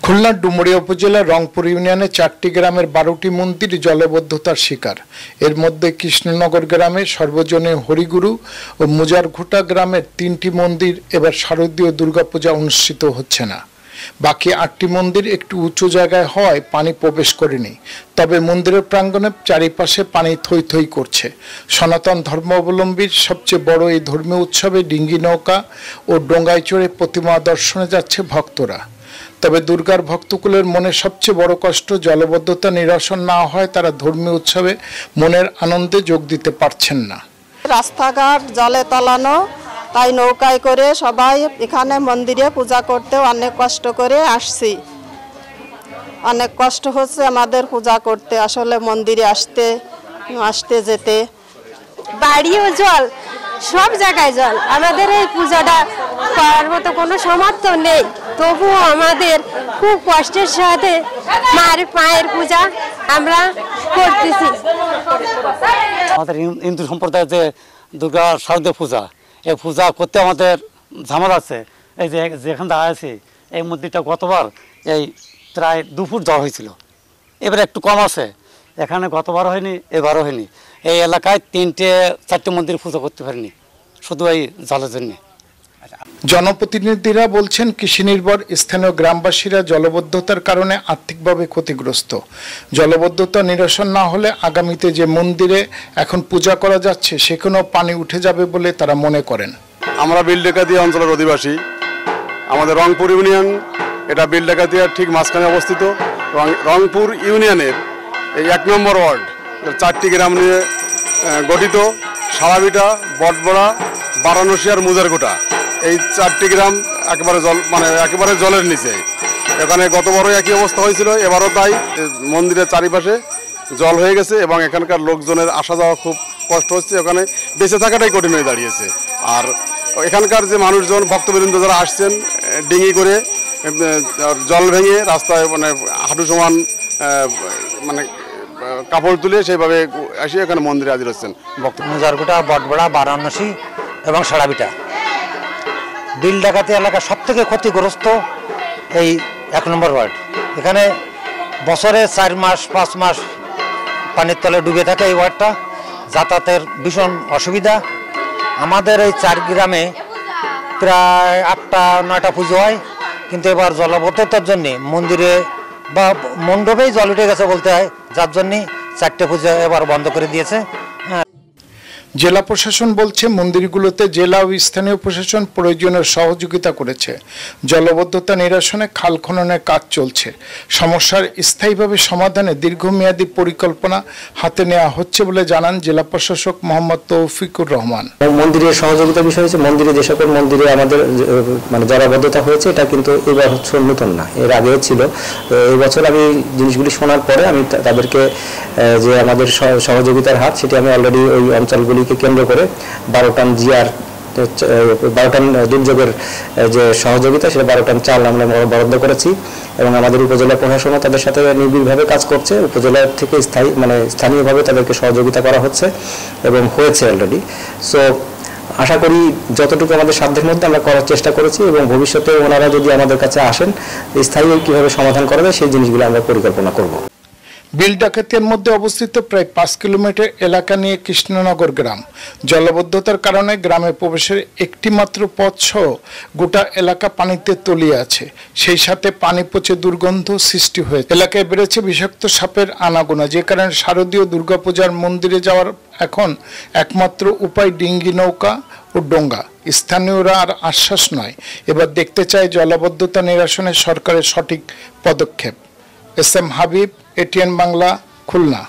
খুলনার ডুমুরিয়া উপজেলার রংপুর ইউনিয়নে 4টি গ্রামের 12টি মন্দির জলবদ্ধতার শিকার। এর মধ্যে কৃষ্ণনগর গ্রামে সর্বজনীন হরিগুরু ও মুজারঘোটা গ্রামের 3টি মন্দির এবার শারদীয় দুর্গাপূজা অনুষ্ঠিত হচ্ছে না। বাকি 8টি মন্দির একটু উঁচু জায়গায় হওয়ায় পানি প্রবেশ করেনি। তবে মন্দিরের প্রাঙ্গণে চারিপাশে পানি থই থই করছে। সনাতন ধর্মাবলম্বীর সবচেয়ে বড় এই ধর্মীয় উৎসবে ডিঙ্গি নৌকা ও ডোঙ্গায় চড়ে প্রতিমা দর্শনে যাচ্ছে ভক্তরা। তবে দুর্গার ভক্তকুলের মনে সবচেয়ে বড় কষ্ট, জলবদ্ধতা নিরসন না হয় তারা ধর্মীয় উৎসবে মনের আনন্দে যোগ দিতে পারছেন না। রাস্তাঘাট জলে তলানো, তাই নৌকায় করে সবাই এখানে মন্দিরে পূজা করতে অনেক কষ্ট করে আসছি। অনেক কষ্ট হচ্ছে আমাদের পূজা করতে, আসলে মন্দিরে আসতে যেতে। বাড়িও জল, সব জায়গায় জল। আমাদের এই পূজাটা করার মতো কোনো সামর্থ্য নেই, তবুও আমাদের খুব কষ্টের সাথে মায়ের পায়ের পূজা আমরা করতেছি। আমাদের হিন্দু সম্প্রদায়ের যে দুর্গা শারদীয় পূজা, এই পূজা করতে আমাদের ঝামেলা আছে। এই যে যেখানে দাঁড়া আছি, এই মন্দিরটা গতবার এই প্রায় 2 ফুট জল হয়েছিল, এবারে একটু কম আছে। এখানে গতবার হয়নি, এবারও হয়নি। এই এলাকায় 3-4টি মন্দির পূজা করতে পারিনি, শুধু এই জলের জন্য। জনপ্রতিনিধিরা বলছেন, কৃষি নির্ভর স্থানীয় গ্রামবাসীরা জলবদ্ধতার কারণে আর্থিকভাবে ক্ষতিগ্রস্ত। জলবদ্ধতা নিরসন না হলে আগামীতে যে মন্দিরে এখন পূজা করা যাচ্ছে সেখানেও পানি উঠে যাবে বলে তারা মনে করেন। আমরা বিলডাকাতিয়া অঞ্চলের অধিবাসী। আমাদের রংপুর ইউনিয়ন, এটা বিলডাকাতিয়ার ঠিক মাঝখানে অবস্থিত। রংপুর ইউনিয়নের এই 1 নম্বর ওয়ার্ড 4টি গ্রাম নিয়ে গঠিত। সারাবিটা, বটবড়া, বারাণসী আর মুজারঘোটা, এই 4টি গ্রাম একেবারে জলের নিচে। এখানে গতবারও একই অবস্থা হয়েছিল, এবারও তাই। মন্দিরের চারিপাশে জল হয়ে গেছে এবং এখানকার লোকজনের আসা যাওয়া খুব কষ্ট হচ্ছে। ওখানে বেঁচে থাকাটাই কঠিন হয়ে দাঁড়িয়েছে। আর এখানকার যে মানুষজন, ভক্তবৃন্দ যারা আসছেন ডিঙি করে, জল ভেঙে রাস্তায় হাঁটু সমান কাপড় তুলে সেইভাবে এসে এখানে মন্দিরে হাজির হচ্ছেন ভক্ত। মুজারঘোটা, বটবড়া, বারাণসী এবং সারাবিটা বিলডাকাতি এলাকা সব থেকে ক্ষতিগ্রস্ত এই 1 নম্বর ওয়ার্ড। এখানে বছরে 4 মাস 5 মাস পানির তলে ডুবে থাকে এই ওয়ার্ডটা। যাতায়াতের ভীষণ অসুবিধা। আমাদের এই 4 গ্রামে প্রায় 8টা-9টা পুজো হয়, কিন্তু এবার জলবদ্ধতার জন্যে মন্দিরে বা মণ্ডপেই জল উঠে গেছে বলতে হয়, যার জন্যে 4টে পুজো এবার বন্ধ করে দিয়েছে। জেলা প্রশাসন বলছে, মন্দিরগুলোতে জেলা ও স্থানীয় প্রশাসন প্রয়োজনীয় সহযোগিতা করেছে। জলবদ্ধতা নিরসনে খাল খননের কাজ চলছে। সমস্যার স্থায়ীভাবে সমাধানে দীর্ঘমেয়াদী পরিকল্পনা হাতে নেওয়া হচ্ছে বলে জানান জেলা প্রশাসক মোহাম্মদ তৌফিকুর রহমান। মন্দিরের সহযোগিতার বিষয় হচ্ছে, মন্দিরে যে সকল মন্দিরে আমাদের জলবদ্ধতা হয়েছে, এটা কিন্তু এবার হচ্ছে নতুন না, এর আগেও ছিল। এই বছর আমি জিনিসগুলি শোনার পরে আমি তাদেরকে যে আমাদের সহযোগিতার হাত, সেটি আমি অলরেডি ওই অঞ্চলগুলি কেন্দ্র করে 12 টন জিআর, 12 টন দুর্যোগের যে সহযোগিতা, সেটা 12 টন চাল আমরা বরাদ্দ করেছি এবং আমাদের উপজেলা প্রশাসনও তাদের সাথে নিবিড়ভাবে কাজ করছে। উপজেলা থেকে স্থানীয়ভাবে তাদেরকে সহযোগিতা করা হচ্ছে এবং হয়েছে অলরেডি। সো আশা করি যতটুকু আমাদের সাধ্যের মধ্যে আমরা করার চেষ্টা করেছি এবং ভবিষ্যতে ওনারা যদি আমাদের কাছে আসেন, স্থায়ী কীভাবে সমাধান করা যায় সেই জিনিসগুলো আমরা পরিকল্পনা করব। বিলডাকাতিয়ার মধ্যে অবস্থিত প্রায় 5 কিলোমিটার এলাকা নিয়ে কৃষ্ণনগর গ্রাম। জলবদ্ধতার কারণে গ্রামে প্রবেশের একটি মাত্র পথ সহ গোটা এলাকা পানিতে তলিয়ে আছে। সেই সাথে পানি পচে দুর্গন্ধ সৃষ্টি হয়েছে। এলাকায় বেড়েছে বিষাক্ত সাপের আনাগোনা, যে কারণে শারদীয় দুর্গাপূজার মন্দিরে যাওয়ার এখন একমাত্র উপায় ডিঙ্গি নৌকা ও ডোঙ্গা। স্থানীয়রা আর আশ্বাস নয়, এবার দেখতে চায় জলবদ্ধতা নিরসনে সরকারের সঠিক পদক্ষেপ। S M Habib, ATN Bangla, Khulna.